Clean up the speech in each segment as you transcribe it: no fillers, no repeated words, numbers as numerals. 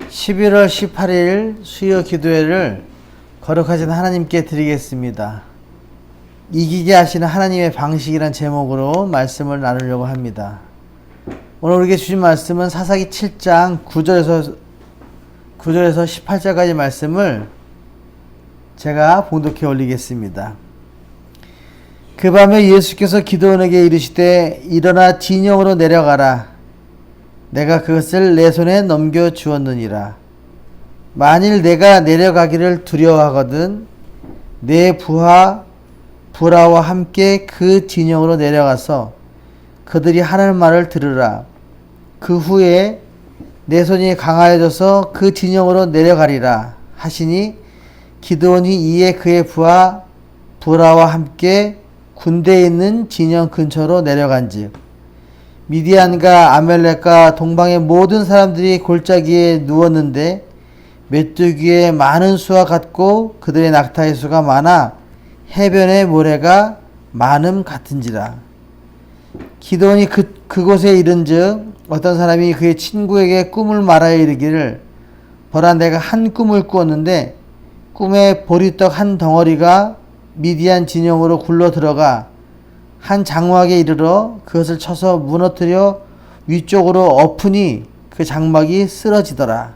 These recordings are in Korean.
11월 18일 수요 기도회를 거룩하신 하나님께 드리겠습니다. 이기게 하시는 하나님의 방식이란 제목으로 말씀을 나누려고 합니다. 오늘 우리에게 주신 말씀은 사사기 7장 9절에서 18절까지 말씀을 제가 봉독해 올리겠습니다. 그 밤에 예수께서 기드온에게 이르시되 일어나 진영으로 내려가라. 내가 그것을 내 손에 넘겨 주었느니라. 만일 내가 내려가기를 두려워하거든 내 부하와 함께 그 진영으로 내려가서 그들이 하는 말을 들으라. 그 후에 내 손이 강하여져서 그 진영으로 내려가리라 하시니 기드온이 이에 그의 부하와 함께 군대에 있는 진영 근처로 내려간즉 미디안과 아멜렉과 동방의 모든 사람들이 골짜기에 누웠는데 메뚜기의 많은 수와 같고 그들의 낙타의 수가 많아 해변의 모래가 많음 같은지라. 기드온이 그곳에 이른즉 어떤 사람이 그의 친구에게 꿈을 말하여 이르기를 보라 내가 한 꿈을 꾸었는데 꿈에 보리떡 한 덩어리가 미디안 진영으로 굴러 들어가 한 장막에 이르러 그것을 쳐서 무너뜨려 위쪽으로 엎으니 그 장막이 쓰러지더라.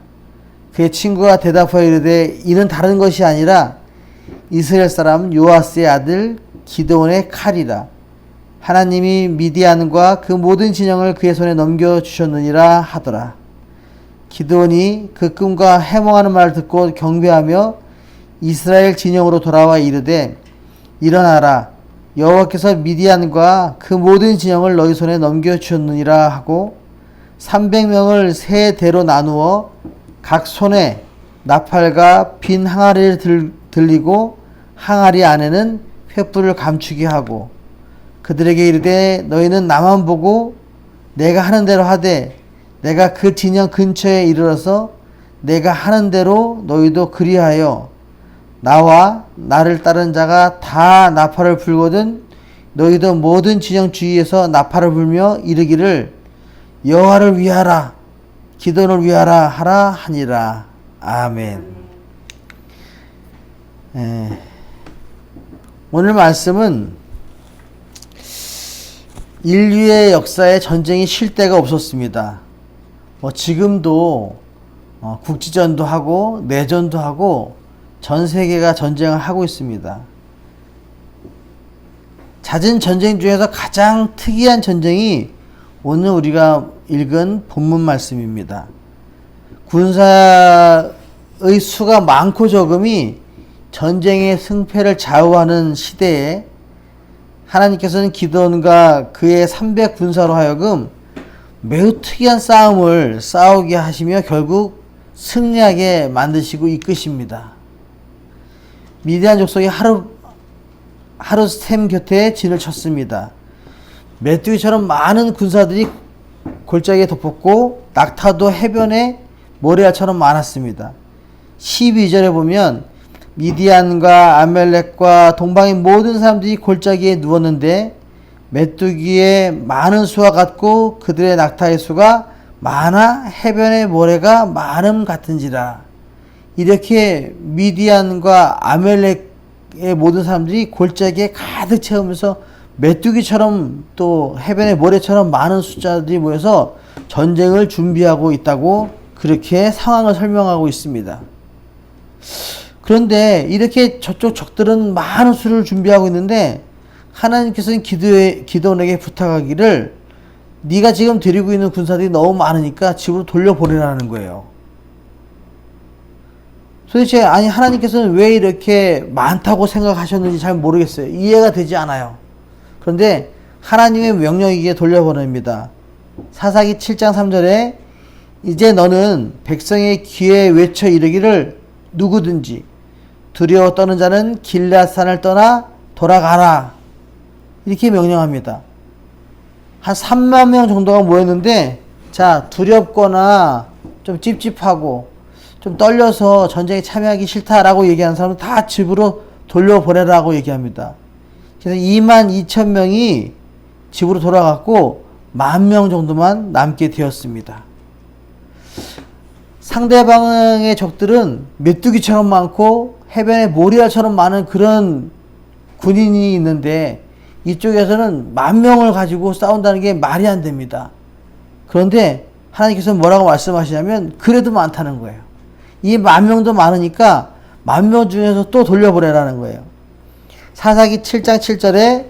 그의 친구가 대답하여 이르되 이는 다른 것이 아니라 이스라엘 사람 요아스의 아들 기드온의 칼이라. 하나님이 미디안과 그 모든 진영을 그의 손에 넘겨주셨느니라 하더라. 기드온이 그 꿈과 해몽하는 말을 듣고 경배하며 이스라엘 진영으로 돌아와 이르되 일어나라. 여호와께서 미디안과 그 모든 진영을 너희 손에 넘겨주셨느니라 하고 300명을 세 대로 나누어 각 손에 나팔과 빈 항아리를 들리고 항아리 안에는 횃불을 감추게 하고 그들에게 이르되 너희는 나만 보고 내가 하는 대로 하되 내가 그 진영 근처에 이르러서 내가 하는 대로 너희도 그리하여 나와 나를 따른 자가 다 나팔을 불거든 너희도 모든 진영 주위에서 나팔을 불며 이르기를 여호와를 위하라 기드온을 위하라 하라 하니라. 아멘. 오늘 말씀은 인류의 역사에 전쟁이 쉴 데가 없었습니다. 지금도 국지전도 하고 내전도 하고 전 세계가 전쟁을 하고 있습니다. 잦은 전쟁 중에서 가장 특이한 전쟁이 오늘 우리가 읽은 본문 말씀입니다. 군사의 수가 많고 적음이 전쟁의 승패를 좌우하는 시대에 하나님께서는 기드온과 그의 300 군사로 하여금 매우 특이한 싸움을 싸우게 하시며 결국 승리하게 만드시고 이끄십니다. 미디안 족속이 하루샘 곁에 진을 쳤습니다. 메뚜기처럼 많은 군사들이 골짜기에 덮었고 낙타도 해변에 모래알처럼 많았습니다. 12절에 보면 미디안과 아멜렉과 동방의 모든 사람들이 골짜기에 누웠는데 메뚜기의 많은 수와 같고 그들의 낙타의 수가 많아 해변의 모래가 많음 같은지라. 이렇게 미디안과 아멜렉의 모든 사람들이 골짜기에 가득 채우면서 메뚜기처럼 또 해변의 모래처럼 많은 숫자들이 모여서 전쟁을 준비하고 있다고 그렇게 상황을 설명하고 있습니다. 그런데 이렇게 저쪽 적들은 많은 수를 준비하고 있는데 하나님께서는 기드온에게 부탁하기를 네가 지금 데리고 있는 군사들이 너무 많으니까 집으로 돌려보내라는 거예요. 도대체 하나님께서는 왜 이렇게 많다고 생각하셨는지 잘 모르겠어요. 이해가 되지 않아요. 그런데 하나님의 명령이기에 돌려보냅니다. 사사기 7장 3절에 이제 너는 백성의 귀에 외쳐 이르기를 누구든지 두려워 떠는 자는 길앗산을 떠나 돌아가라. 이렇게 명령합니다. 한 3만 명 정도가 모였는데 자 두렵거나 좀 찝찝하고 좀 떨려서 전쟁에 참여하기 싫다라고 얘기하는 사람은 다 집으로 돌려보내라고 얘기합니다. 그래서 22,000명이 집으로 돌아갔고 10,000명 정도만 남게 되었습니다. 상대방의 적들은 메뚜기처럼 많고 해변에 모리알처럼 많은 그런 군인이 있는데 이쪽에서는 10,000명을 가지고 싸운다는 게 말이 안 됩니다. 그런데 하나님께서 뭐라고 말씀하시냐면 그래도 많다는 거예요. 이 10,000명도 많으니까 10,000명 중에서 또 돌려보내라는 거예요. 사사기 7장 7절에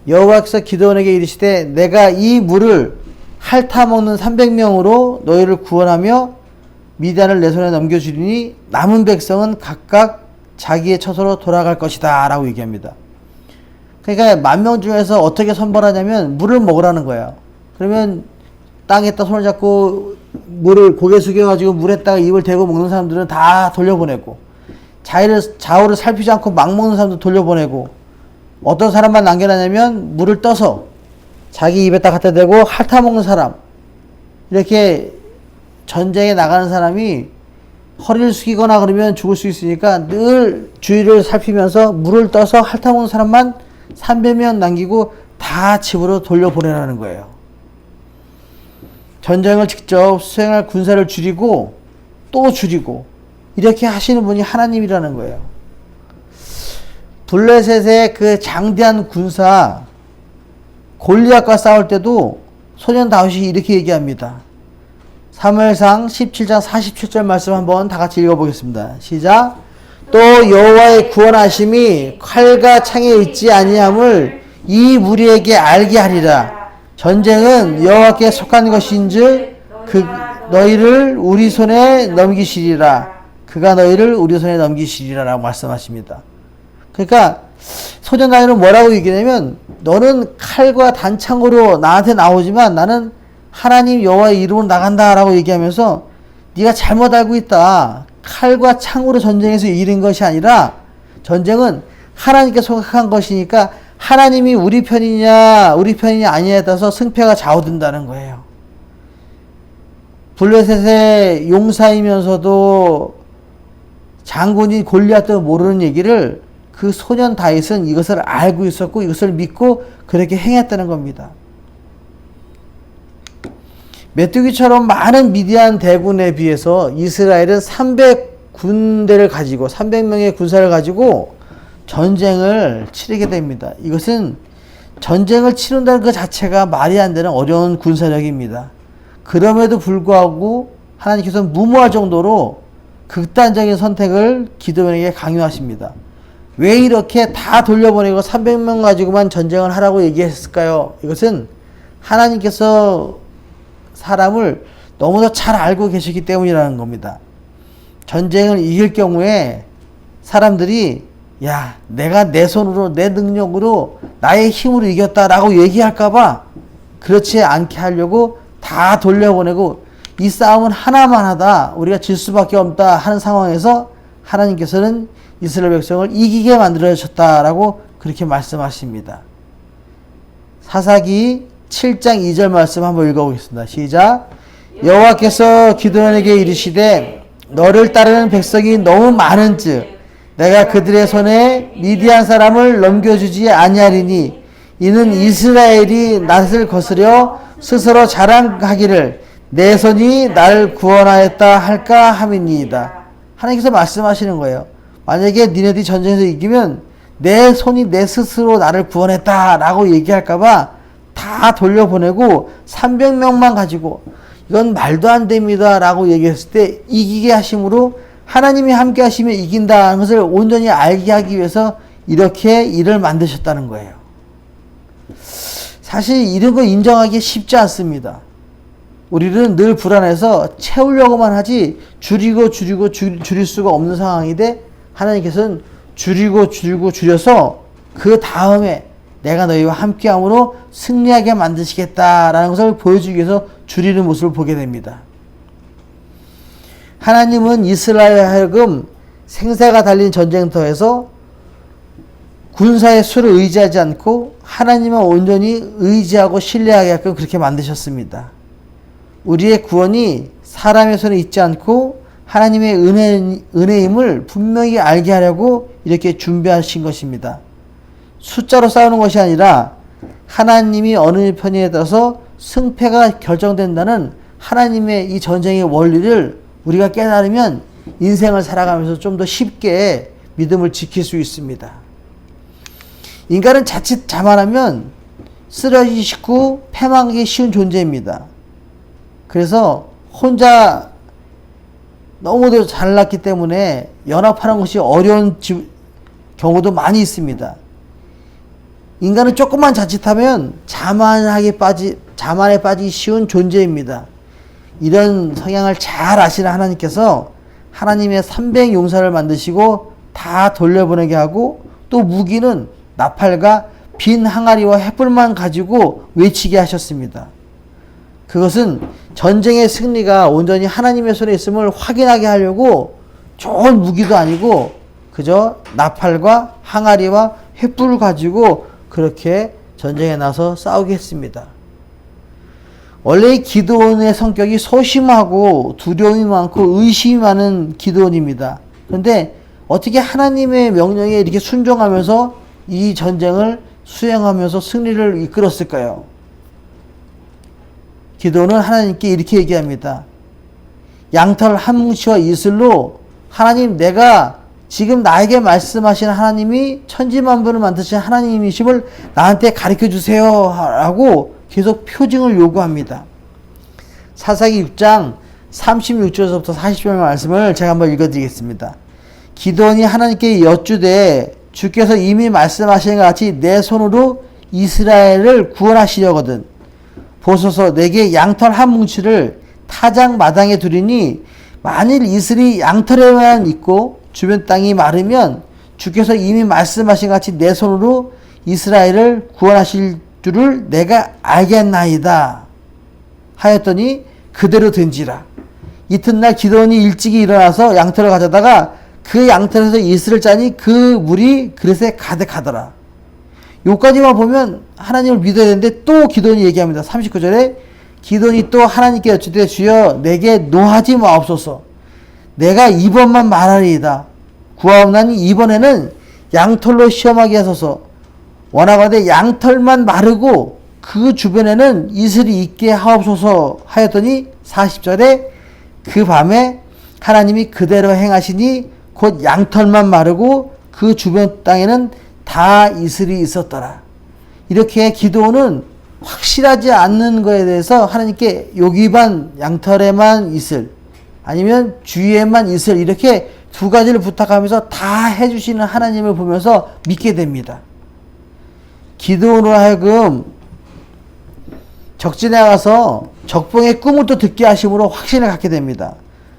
여호와께서 기드온에게 이르시되 내가 이 물을 핥아먹는 300명으로 너희를 구원하며 미디안을 내 손에 넘겨주리니 남은 백성은 각각 자기의 처소로 돌아갈 것이다 라고 얘기합니다. 그러니까 10,000명 중에서 어떻게 선발하냐면 물을 먹으라는 거예요. 그러면 땅에다 손을 잡고 물을 고개 숙여가지고 물에다가 입을 대고 먹는 사람들은 다 돌려보내고 좌우를 살피지 않고 막 먹는 사람도 돌려보내고 어떤 사람만 남겨놨냐면 물을 떠서 자기 입에다 갖다 대고 핥아먹는 사람 이렇게 전쟁에 나가는 사람이 허리를 숙이거나 그러면 죽을 수 있으니까 늘 주위를 살피면서 물을 떠서 핥아먹는 사람만 300명 남기고 다 집으로 돌려보내라는 거예요. 전쟁을 직접 수행할 군사를 줄이고 또 줄이고 이렇게 하시는 분이 하나님이라는 거예요. 블레셋의 그 장대한 군사 골리앗과 싸울 때도 소년 다윗이 이렇게 얘기합니다. 사무엘상 17장 47절 말씀 한번 다 같이 읽어보겠습니다. 시작. 또 여호와의 구원하심이 칼과 창에 있지 아니함을 이 무리에게 알게 하리라. 전쟁은 여호와께 속한 것인즉 너희를 우리 손에 넘기시리라. 그가 너희를 우리 손에 넘기시리라 라고 말씀하십니다. 그러니까 소년 다윗은 뭐라고 얘기냐면 너는 칼과 단창으로 나한테 나오지만 나는 하나님 여호와의 이름으로 나간다 라고 얘기하면서 네가 잘못 알고 있다. 칼과 창으로 전쟁에서 이기는 것이 아니라 전쟁은 하나님께 속한 것이니까 하나님이 우리 편이냐 아니냐에 따라서 승패가 좌우된다는 거예요. 블레셋의 용사이면서도 장군인 골리앗도 모르는 얘기를 그 소년 다윗은 이것을 알고 있었고 이것을 믿고 그렇게 행했다는 겁니다. 메뚜기처럼 많은 미디안 대군에 비해서 이스라엘은 300군대를 가지고 300명의 군사를 가지고 전쟁을 치르게 됩니다. 이것은 전쟁을 치른다는 것 자체가 말이 안 되는 어려운 군사력입니다. 그럼에도 불구하고 하나님께서는 무모할 정도로 극단적인 선택을 기드온에게 강요하십니다. 왜 이렇게 다 돌려보내고 300명 가지고만 전쟁을 하라고 얘기했을까요? 이것은 하나님께서 사람을 너무나 잘 알고 계시기 때문이라는 겁니다. 전쟁을 이길 경우에 사람들이 야, 내가 내 손으로 내 능력으로 나의 힘으로 이겼다라고 얘기할까봐 그렇지 않게 하려고 다 돌려보내고 이 싸움은 하나만 하다 우리가 질 수밖에 없다 하는 상황에서 하나님께서는 이스라엘 백성을 이기게 만들어주셨다라고 그렇게 말씀하십니다. 사사기 7장 2절 말씀 한번 읽어보겠습니다. 시작. 여호와께서 기드온에게 이르시되 너를 따르는 백성이 너무 많은즉 내가 그들의 손에 미디안 사람을 넘겨주지 아니하리니 이는 이스라엘이 낯을 거스려 스스로 자랑하기를 내 손이 나를 구원하였다 할까 함이니이다. 하나님께서 말씀하시는 거예요. 만약에 니네들이 전쟁에서 이기면 내 손이 내 스스로 나를 구원했다 라고 얘기할까봐 다 돌려보내고 300명만 가지고 이건 말도 안 됩니다 라고 얘기했을 때 이기게 하심으로 하나님이 함께 하시면 이긴다는 것을 온전히 알게 하기 위해서 이렇게 일을 만드셨다는 거예요. 사실 이런 거 인정하기 쉽지 않습니다. 우리는 늘 불안해서 채우려고만 하지 줄일 수가 없는 상황인데 하나님께서는 줄여서 그 다음에 내가 너희와 함께함으로 승리하게 만드시겠다라는 것을 보여주기 위해서 줄이는 모습을 보게 됩니다. 하나님은 이스라엘에 하여금 생사가 달린 전쟁터에서 군사의 수를 의지하지 않고 하나님만 온전히 의지하고 신뢰하게 하게끔 그렇게 만드셨습니다. 우리의 구원이 사람의 손에 있지 않고 하나님의 은혜임을 분명히 알게 하려고 이렇게 준비하신 것입니다. 숫자로 싸우는 것이 아니라 하나님이 어느 편에 따라서 승패가 결정된다는 하나님의 이 전쟁의 원리를 우리가 깨달으면 인생을 살아가면서 좀 더 쉽게 믿음을 지킬 수 있습니다. 인간은 자칫 자만하면 쓰러지기 쉽고 패망하기 쉬운 존재입니다. 그래서 혼자 너무도 잘났기 때문에 연합하는 것이 어려운 경우도 많이 있습니다. 인간은 조금만 자칫하면 자만에 빠지기 쉬운 존재입니다. 이런 성향을 잘 아시는 하나님께서 하나님의 300 용사를 만드시고 다 돌려보내게 하고 또 무기는 나팔과 빈 항아리와 횃불만 가지고 외치게 하셨습니다. 그것은 전쟁의 승리가 온전히 하나님의 손에 있음을 확인하게 하려고 좋은 무기도 아니고 그저 나팔과 항아리와 횃불을 가지고 그렇게 전쟁에 나서 싸우게 했습니다. 원래 기드온의 성격이 소심하고 두려움이 많고 의심이 많은 기드온입니다. 그런데 어떻게 하나님의 명령에 이렇게 순종하면서 이 전쟁을 수행하면서 승리를 이끌었을까요? 기드온은 하나님께 이렇게 얘기합니다. 양털 한 뭉치와 이슬로 하나님, 내가 지금 나에게 말씀하신 하나님이 천지만물을 만드신 하나님이심을 나한테 가르쳐 주세요 라고 계속 표징을 요구합니다. 사사기 6장 36절에서부터 40절 말씀을 제가 한번 읽어드리겠습니다. 기드온이 하나님께 여쭈되 주께서 이미 말씀하신 것 같이 내 손으로 이스라엘을 구원하시려거든 보소서, 내게 양털 한 뭉치를 타작 마당에 두리니 만일 이슬이 양털에만 있고 주변 땅이 마르면 주께서 이미 말씀하신 것 같이 내 손으로 이스라엘을 구원하실 줄을 내가 알겠나이다 하였더니 그대로 된지라. 이튿날 기드온이 일찍이 일어나서 양털을 가져다가 그 양털에서 이슬을 짜니 그 물이 그릇에 가득하더라. 요까지만 보면 하나님을 믿어야 되는데 또 기드온이 얘기합니다. 39절에 기드온이 또 하나님께 여쭈되 주여 내게 노하지 마옵소서. 내가 이번만 말하리이다. 구하옵나니 이번에는 양털로 시험하게 하소서. 원하건대 양털만 마르고 그 주변에는 이슬이 있게 하옵소서 하였더니 40절에 그 밤에 하나님이 그대로 행하시니 곧 양털만 마르고 그 주변 땅에는 다 이슬이 있었더라. 이렇게 기드온은 확실하지 않는 것에 대해서 하나님께 여기만 양털에만 이슬 아니면 주위에만 이슬 이렇게 두 가지를 부탁하면서 다 해주시는 하나님을 보면서 믿게 됩니다. 기드온으로 하여금 적진에 가서 적봉의 꿈을 또 듣게 하심으로 확신을 갖게 됩니다.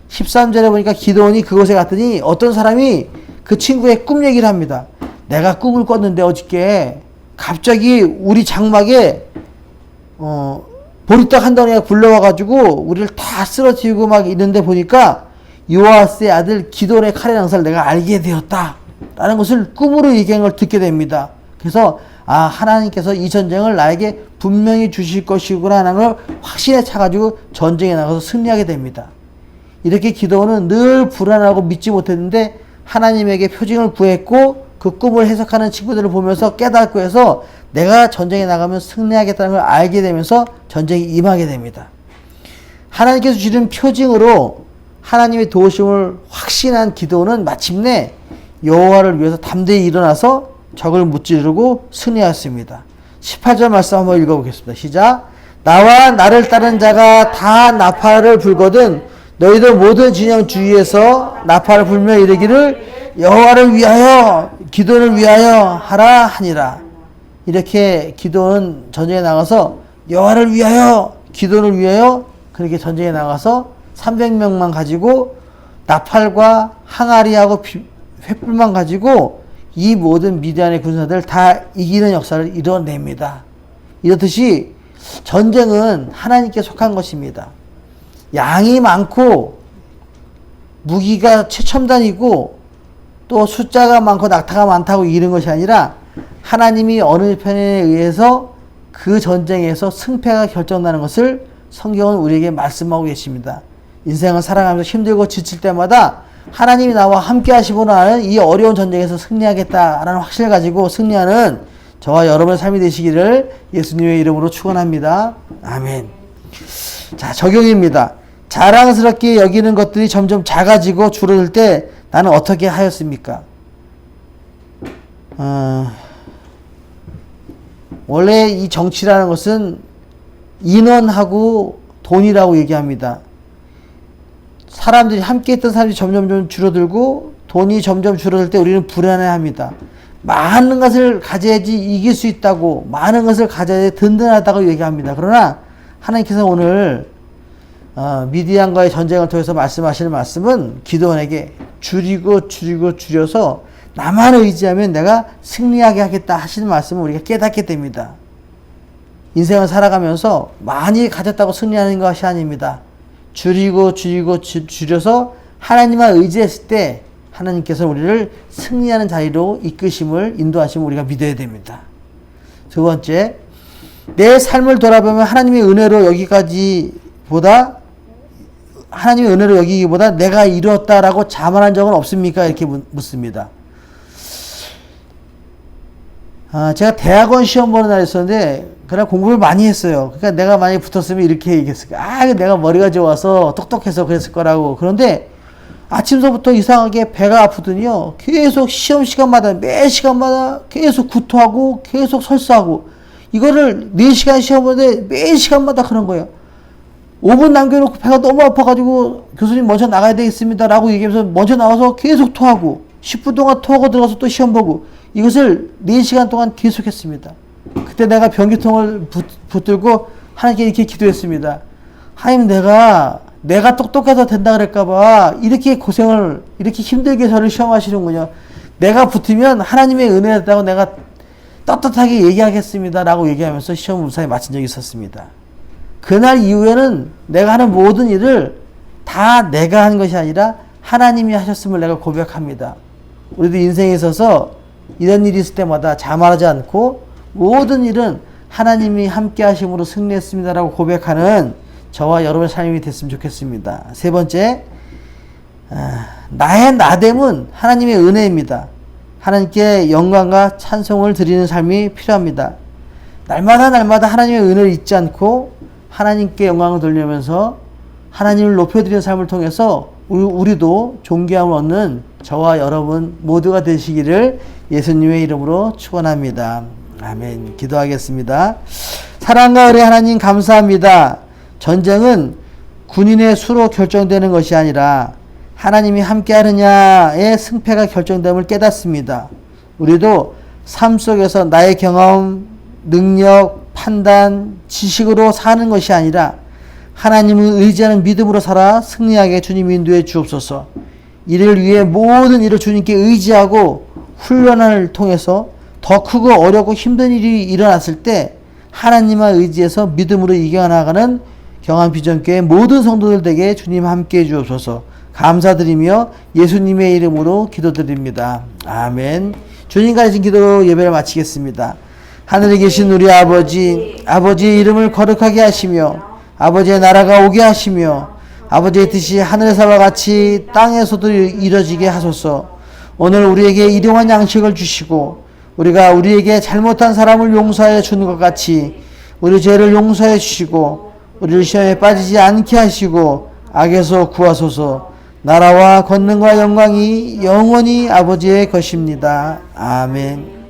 13절에 보니까 기드온이 그곳에 갔더니 어떤 사람이 그 친구의 꿈 얘기를 합니다. 내가 꿈을 꿨는데 어저께 갑자기 우리 장막에 보리떡 한 덩이가 굴러와가지고 우리를 다 쓰러뜨리고 막 있는데 보니까 요아스의 아들 기드온의 칼의 낭사를 내가 알게 되었다 라는 것을 꿈으로 얘기한 걸 듣게 됩니다. 그래서 하나님께서 이 전쟁을 나에게 분명히 주실 것이구나 하는 걸 확신에 차가지고 전쟁에 나가서 승리하게 됩니다. 이렇게 기드온은 늘 불안하고 믿지 못했는데 하나님에게 표징을 구했고 그 꿈을 해석하는 친구들을 보면서 깨닫고 해서 내가 전쟁에 나가면 승리하겠다는 걸 알게 되면서 전쟁에 임하게 됩니다. 하나님께서 주신 표징으로 하나님의 도우심을 확신한 기드온은 마침내 여호와를 위해서 담대히 일어나서 적을 무찌르고 승리하였습니다. 18절 말씀 한번 읽어보겠습니다. 시작. 나와 나를 따른 자가 다 나팔을 불거든 너희도 모든 진영 주위에서 나팔을 불며 이르기를 여호와를 위하여 기드온을 위하여 하라 하니라. 이렇게 기드온은 전쟁에 나가서 여호와를 위하여 기드온을 위하여 그렇게 전쟁에 나가서 300명만 가지고 나팔과 항아리하고 횃불만 가지고 이 모든 미디안의 군사들 다 이기는 역사를 이뤄냅니다. 이렇듯이 전쟁은 하나님께 속한 것입니다. 양이 많고 무기가 최첨단이고 또 숫자가 많고 낙타가 많다고 이기는 것이 아니라 하나님이 어느 편에 의해서 그 전쟁에서 승패가 결정나는 것을 성경은 우리에게 말씀하고 계십니다. 인생을 살아가면서 힘들고 지칠 때마다 하나님이 나와 함께 하시구나 하는 이 어려운 전쟁에서 승리하겠다라는 확신을 가지고 승리하는 저와 여러분의 삶이 되시기를 예수님의 이름으로 축원합니다. 아멘. 자, 적용입니다. 자랑스럽게 여기는 것들이 점점 작아지고 줄어들 때 나는 어떻게 하였습니까? 원래 이 정치라는 것은 인원하고 돈이라고 얘기합니다. 사람들이 함께 했던 사람들이 점점 줄어들고 돈이 점점 줄어들 때 우리는 불안해합니다. 많은 것을 가져야지 이길 수 있다고, 많은 것을 가져야 든든하다고 얘기합니다. 그러나 하나님께서 오늘 미디안과의 전쟁을 통해서 말씀하시는 말씀은 기드온에게 줄여서 나만 의지하면 내가 승리하게 하겠다 하시는 말씀을 우리가 깨닫게 됩니다. 인생을 살아가면서 많이 가졌다고 승리하는 것이 아닙니다. 줄여서 하나님만 의지했을 때 하나님께서 우리를 승리하는 자리로 이끄심을, 인도하심을 우리가 믿어야 됩니다. 두 번째, 내 삶을 돌아보면 하나님의 은혜로 여기기보다 내가 이루었다라고 자만한 적은 없습니까? 이렇게 묻습니다. 제가 대학원 시험 보는 날 있었는데, 그날 공부를 많이 했어요. 그러니까 내가 만약에 붙었으면 이렇게 얘기했을 거야. 내가 머리가 좋아서 똑똑해서 그랬을 거라고. 그런데 아침서부터 이상하게 배가 아프더니요. 계속 시험 시간마다, 매 시간마다 계속 구토하고, 계속 설사하고, 이거를 4시간 시험 보는데 매 시간마다 그런 거예요. 5분 남겨놓고 배가 너무 아파가지고 교수님 먼저 나가야 되겠습니다 라고 얘기하면서 먼저 나와서 계속 토하고 10분 동안 토하고 들어가서 또 시험 보고 이것을 4시간 동안 계속했습니다. 그때 내가 변기통을 붙들고 하나님께 이렇게 기도했습니다. 하나님, 내가 똑똑해서 된다 그럴까봐 이렇게 고생을, 이렇게 힘들게 저를 시험하시는군요. 내가 붙으면 하나님의 은혜였다고 내가 떳떳하게 얘기하겠습니다 라고 얘기하면서 시험 무사히 마친 적이 있었습니다. 그날 이후에는 내가 하는 모든 일을 다 내가 한 것이 아니라 하나님이 하셨음을 내가 고백합니다. 우리도 인생에 있어서 이런 일이 있을 때마다 자만하지 않고 모든 일은 하나님이 함께 하심으로 승리했습니다라고 고백하는 저와 여러분의 삶이 됐으면 좋겠습니다. 세 번째, 나의 나됨은 하나님의 은혜입니다. 하나님께 영광과 찬송을 드리는 삶이 필요합니다. 날마다 하나님의 은혜를 잊지 않고 하나님께 영광을 돌리면서 하나님을 높여드리는 삶을 통해서 우리도 존귀함을 얻는 저와 여러분 모두가 되시기를 예수님의 이름으로 축원합니다. 아멘. 기도하겠습니다. 사랑과 은혜 하나님 감사합니다. 전쟁은 군인의 수로 결정되는 것이 아니라 하나님이 함께 하느냐의 승패가 결정됨을 깨닫습니다. 우리도 삶 속에서 나의 경험, 능력, 판단, 지식으로 사는 것이 아니라 하나님을 의지하는 믿음으로 살아 승리하게 주님 인도해 주옵소서. 이를 위해 모든 일을 주님께 의지하고 훈련을 통해서 더 크고 어렵고 힘든 일이 일어났을 때 하나님만 의지해서 믿음으로 이겨나가는 경안비전교회 모든 성도들 에게 주님 함께해 주옵소서. 감사드리며 예수님의 이름으로 기도드립니다. 아멘. 주님 가르친 기도로 예배를 마치겠습니다. 하늘에 계신 우리 아버지의 이름을 거룩하게 하시며 아버지의 나라가 오게 하시며 아버지의 뜻이 하늘에서와 같이 땅에서도 이루어지게 하소서. 오늘 우리에게 일용할 양식을 주시고 우리가 우리에게 잘못한 사람을 용서하여 주는 것 같이 우리 죄를 용서해 주시고 우리를 시험에 빠지지 않게 하시고 악에서 구하소서. 나라와 권능과 영광이 영원히 아버지의 것입니다. 아멘.